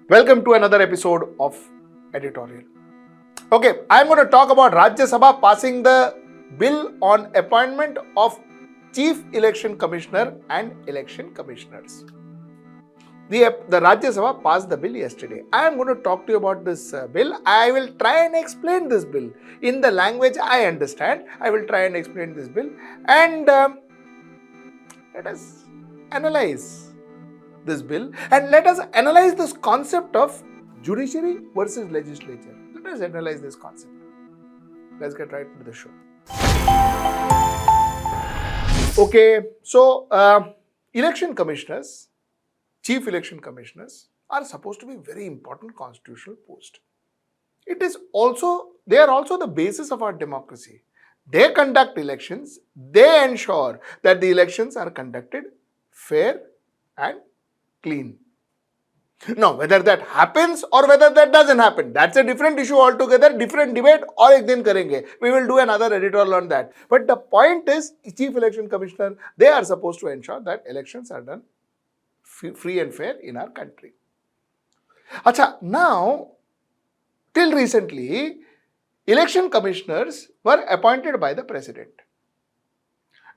Welcome to another episode of Editorial. Okay, I'm going to talk about Rajya Sabha passing the bill on appointment of Chief Election Commissioner and Election Commissioners. The Rajya Sabha passed the bill yesterday. I am going to talk to you about this bill. I will try and explain this bill in the language I understand. I will try and explain this bill and let us analyze this bill and let us analyze this concept of judiciary versus legislature. Let us analyze this concept. Let's get right into the show. Okay, so election commissioners, chief election commissioners are supposed to be very important constitutional post. They are also the basis of our democracy. They conduct elections, they ensure that the elections are conducted fair and clean. Now, whether that happens or whether that doesn't happen, that's a different issue altogether, different debate, or ek din karenge. We will do another editorial on that. But the point is, Chief Election Commissioner, they are supposed to ensure that elections are done free and fair in our country. Acha, now, till recently, election commissioners were appointed by the president.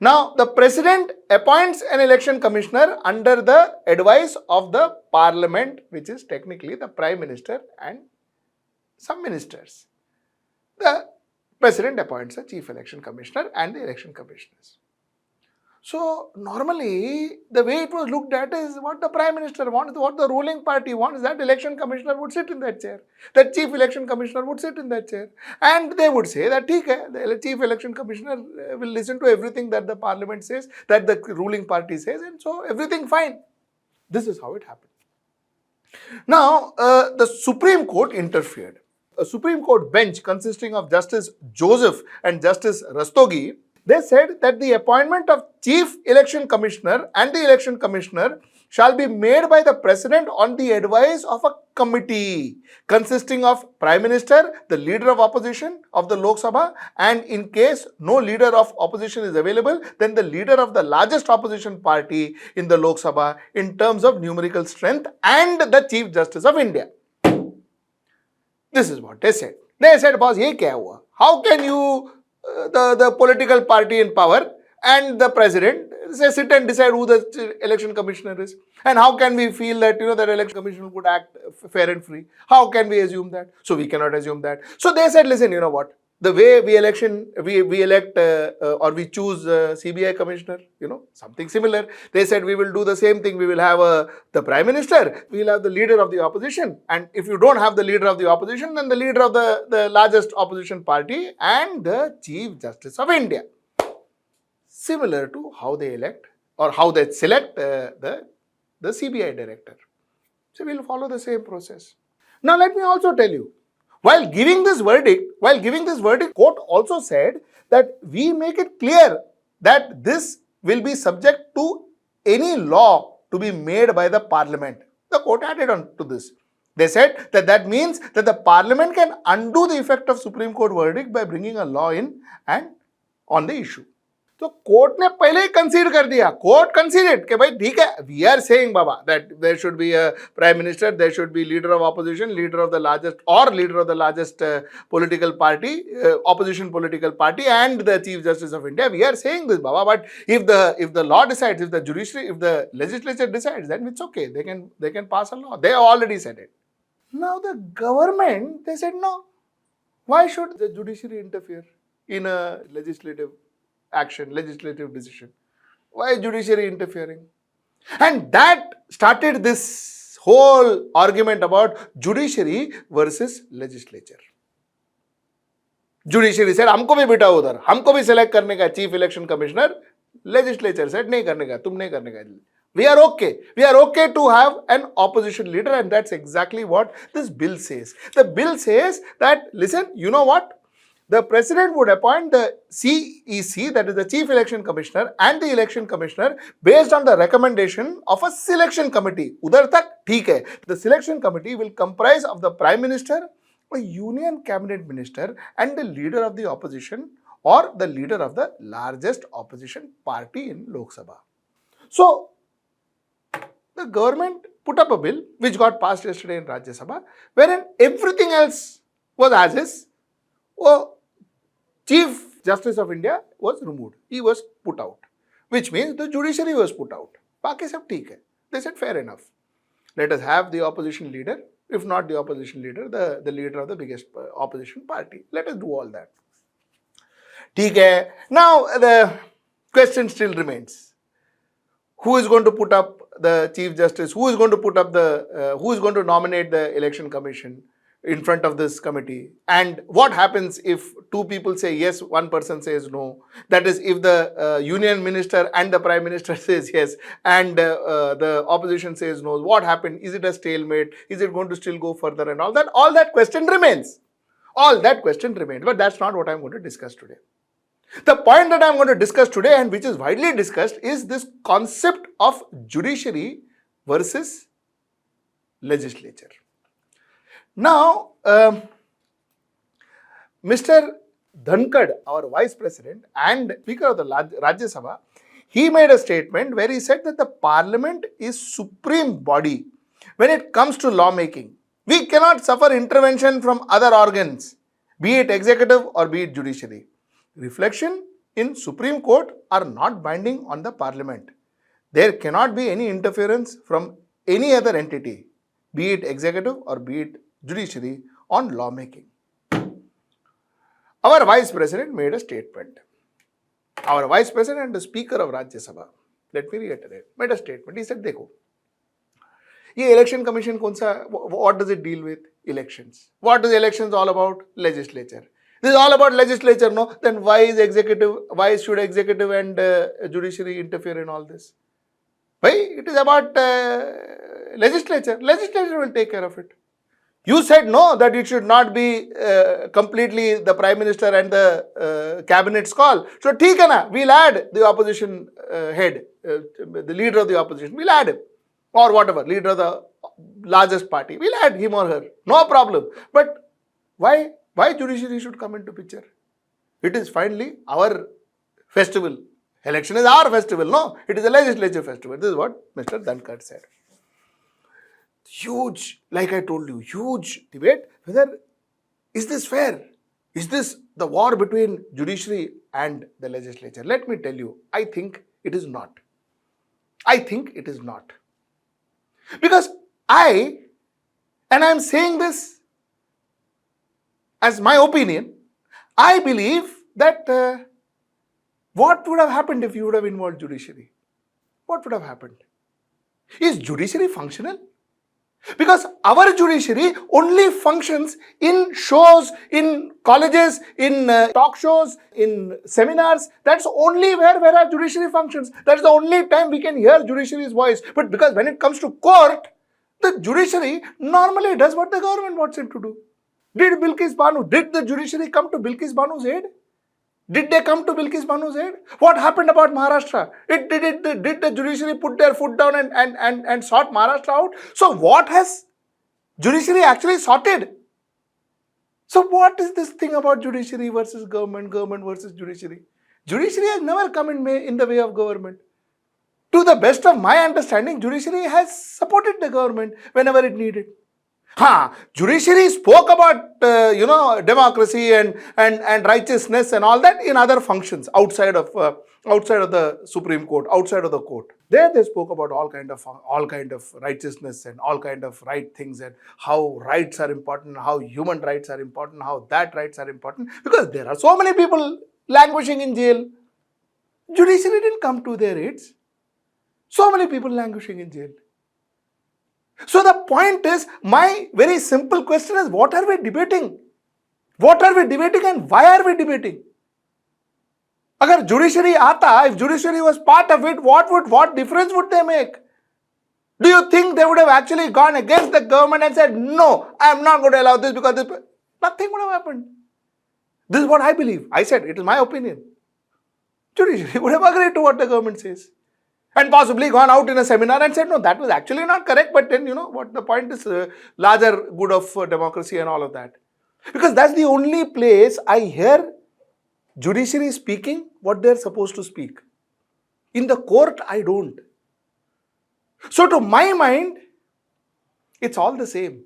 Now, the president appoints an election commissioner under the advice of the parliament, which is technically the prime minister and some ministers. The president appoints a chief election commissioner and the election commissioners. So, normally, the way it was looked at is what the prime minister wants, what the ruling party wants, that election commissioner would sit in that chair. That chief election commissioner would sit in that chair. And they would say that, the chief election commissioner will listen to everything that the parliament says, that the ruling party says, and so everything fine. This is how it happened. Now, the Supreme Court interfered. A Supreme Court bench consisting of Justice Joseph and Justice Rastogi, they said that the appointment of Chief Election Commissioner and the Election Commissioner shall be made by the President on the advice of a committee consisting of Prime Minister, the Leader of Opposition of the Lok Sabha, and in case no Leader of Opposition is available, then the Leader of the largest opposition party in the Lok Sabha in terms of numerical strength and the Chief Justice of India. This is what they said. They said, boss, ye kya hua? How can you the political party in power and the president say sit and decide who the election commissioner is? And how can we feel that that election commissioner would act fair and free? How can we assume that? So we cannot assume that. So they said, listen, you know what? The way we elect or we choose CBI commissioner, something similar. They said we will do the same thing. We will have the prime minister, we will have the leader of the opposition. And if you don't have the leader of the opposition, then the leader of the largest opposition party and the Chief Justice of India. Similar to how they elect or how they select the CBI director. So we will follow the same process. Now let me also tell you, While giving this verdict, court also said that we make it clear that this will be subject to any law to be made by the parliament. The court added on to this. They said that means that the parliament can undo the effect of Supreme Court verdict by bringing a law in and on the issue. तो court ने पहले ही कंसीड कर दिया. Court considered कि भाई ठीक है, we are saying बाबा that there should be a prime minister, there should be leader of opposition, leader of the largest political party, opposition political party, and the Chief Justice of India. We are saying this, baba. But if the law decides, if the judiciary, if the legislature decides, then it's okay. They can pass a law. They have already said it. Now the government, they said no. Why should the judiciary interfere in a legislative action, legislative decision? Why is judiciary interfering? And that started this whole argument about judiciary versus legislature. Judiciary said, हमको भी बिठाओ उधर, हमको भी select करने का chief election commissioner. Legislature said, नहीं करने का, तुम नहीं करने का. We are okay to have an opposition leader, and that's exactly what this bill says. The bill says that, listen, you know what? The president would appoint the CEC, that is the Chief Election Commissioner, and the Election Commissioner based on the recommendation of a selection committee. Udhar tak theek hai. The selection committee will comprise of the Prime Minister, a Union Cabinet Minister, and the leader of the opposition or the leader of the largest opposition party in Lok Sabha. So, the government put up a bill which got passed yesterday in Rajya Sabha, wherein everything else was as is. Oh, Chief Justice of India was removed. He was put out, which means the judiciary was put out. Baaki sab theek hai. They said fair enough. Let us have the opposition leader, if not the opposition leader, the leader of the biggest opposition party. Let us do all that. Theek hai. Now the question still remains. Who is going to put up the Chief Justice? Who is going to put up who is going to nominate the Election Commission in front of this committee? And what happens if two people say yes, one person says no? That is, if the Union Minister and the Prime Minister says yes and the opposition says no, what happened? Is it a stalemate? Is it going to still go further and all that? All that question remains. All that question remains. But that's not what I'm going to discuss today. The point that I'm going to discuss today, and which is widely discussed, is this concept of judiciary versus legislature. Now, Mr. Dhankad, our Vice President and Speaker of the Rajya Sabha, he made a statement where he said that the Parliament is supreme body when it comes to lawmaking. We cannot suffer intervention from other organs, be it executive or be it judiciary. Reflection in Supreme Court are not binding on the Parliament. There cannot be any interference from any other entity, be it executive or be it judiciary, on lawmaking. Our Vice President made a statement. Our Vice President and the Speaker of Rajya Sabha, let me reiterate, made a statement. He said, देखो, ये election commission कौन सा, what does it deal with? Elections. What is elections all about? Legislature. This is all about legislature, no? Then why should executive and judiciary interfere in all this? Why? It is about legislature. Legislature will take care of it. You said no, that it should not be completely the Prime Minister and the cabinet's call. So, theek hai na, we'll add the opposition head, the leader of the opposition, we'll add him. Or whatever, leader of the largest party, we'll add him or her. No problem. But why judiciary should come into picture? It is finally our festival. Election is our festival, no? It is a legislature festival. This is what Mr. Dhankad said. Huge, like I told you, huge debate whether is this fair? Is this the war between judiciary and the legislature? Let me tell you, I think it is not. I think it is not. Because and I'm saying this as my opinion, I believe that what would have happened if you would have involved judiciary? What would have happened? Is judiciary functional? Because our judiciary only functions in shows, in colleges, in talk shows, in seminars. That's only where our judiciary functions. That's the only time we can hear judiciary's voice. But because when it comes to court, the judiciary normally does what the government wants it to do. Did the judiciary come to Bilkis Banu's aid? Did they come to Bilkis Banu's aid? What happened about Maharashtra? Did the judiciary put their foot down and sort Maharashtra out? So what has judiciary actually sorted? So what is this thing about judiciary versus government versus judiciary? Judiciary has never come in the way of government. To the best of my understanding, judiciary has supported the government whenever it needed. Judiciary spoke about democracy and righteousness and all that in other functions outside of the Supreme Court, outside of the court. There they spoke about all kind of righteousness and all kind of right things, and how rights are important, how human rights are important, how that rights are important, because there are so many people languishing in jail. Judiciary didn't come to their aids. So many people languishing in jail. So the point is, my very simple question is, what are we debating? What are we debating and why are we debating? Agar judiciary if judiciary was part of it, what difference would they make? Do you think they would have actually gone against the government and said, no, I am not going to allow this because this? Nothing would have happened. This is what I believe. I said, it is my opinion. Judiciary would have agreed to what the government says. And possibly gone out in a seminar and said, no, that was actually not correct. But then, what the point is, larger good of democracy and all of that. Because that's the only place I hear judiciary speaking what they're supposed to speak. In the court, I don't. So to my mind, It's all the same.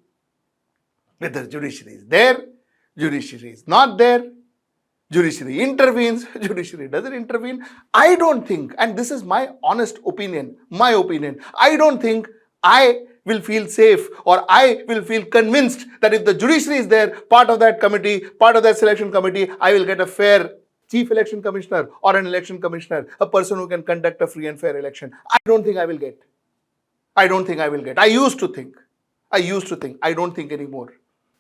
Whether judiciary is there, judiciary is not there, judiciary intervenes, judiciary doesn't intervene. I don't think, and this is my honest opinion, I don't think I will feel safe or I will feel convinced that if the judiciary is there, part of that committee, part of that selection committee, I will get a fair chief election commissioner or an election commissioner, a person who can conduct a free and fair election. I don't think I will get. I don't think I will get. I used to think. I don't think anymore.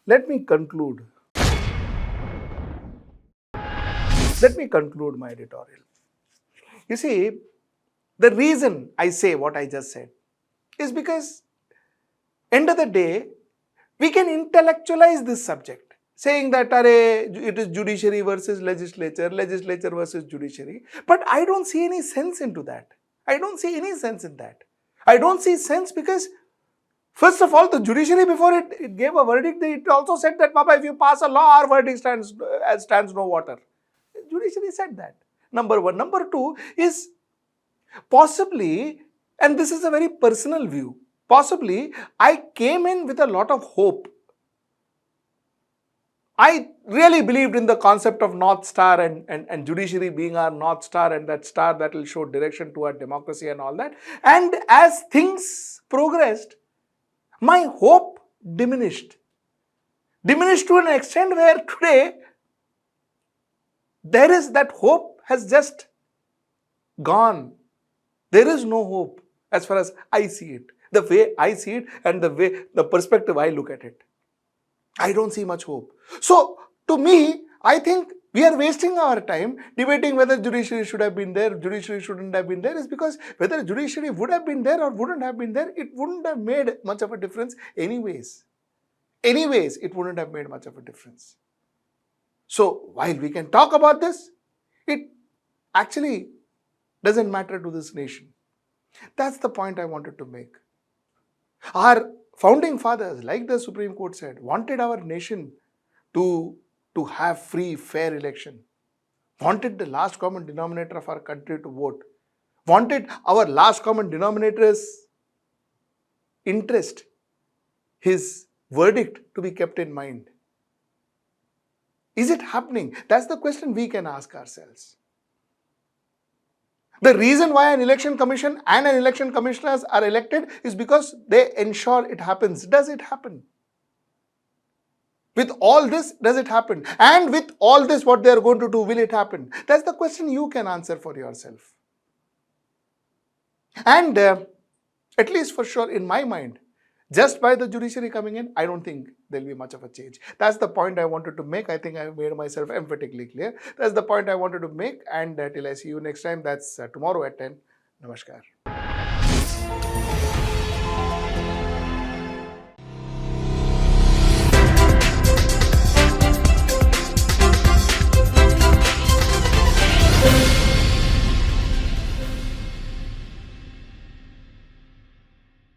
Let me conclude my editorial. You see, the reason I say what I just said is because, end of the day, we can intellectualize this subject, saying that it is judiciary versus legislature, legislature versus judiciary. But I don't see any sense into that. I don't see sense because, first of all, the judiciary, before it gave a verdict, it also said that, Baba, if you pass a law, our verdict stands no water. The judiciary said that. Number one. Number two is possibly, and this is a very personal view, possibly I came in with a lot of hope. I really believed in the concept of North Star and judiciary being our North Star and that star that will show direction to our democracy and all that. And as things progressed, my hope diminished to an extent where today that hope has just gone. There is no hope as far as I see it, the way I see it and the perspective I look at it. I don't see much hope. So, to me, I think we are wasting our time debating whether judiciary should have been there, judiciary shouldn't have been there, is because whether judiciary would have been there or wouldn't have been there, it wouldn't have made much of a difference anyways. It wouldn't have made much of a difference. So, while we can talk about this, it actually doesn't matter to this nation. That's the point I wanted to make. Our founding fathers, like the Supreme Court said, wanted our nation to have free, fair election, wanted the last common denominator of our country to vote, wanted our last common denominator's interest, his verdict, to be kept in mind. Is it happening? That's the question we can ask ourselves. The reason why an election commission and an election commissioners are elected is because they ensure it happens. Does it happen? With all this, does it happen? And with all this, what they are going to do, will it happen? That's the question you can answer for yourself. And at least for sure, in my mind, just by the judiciary coming in, I don't think there will be much of a change. That's the point I wanted to make. I think I made myself emphatically clear. That's the point I wanted to make. And till I see you next time, that's tomorrow at 10. Namaskar.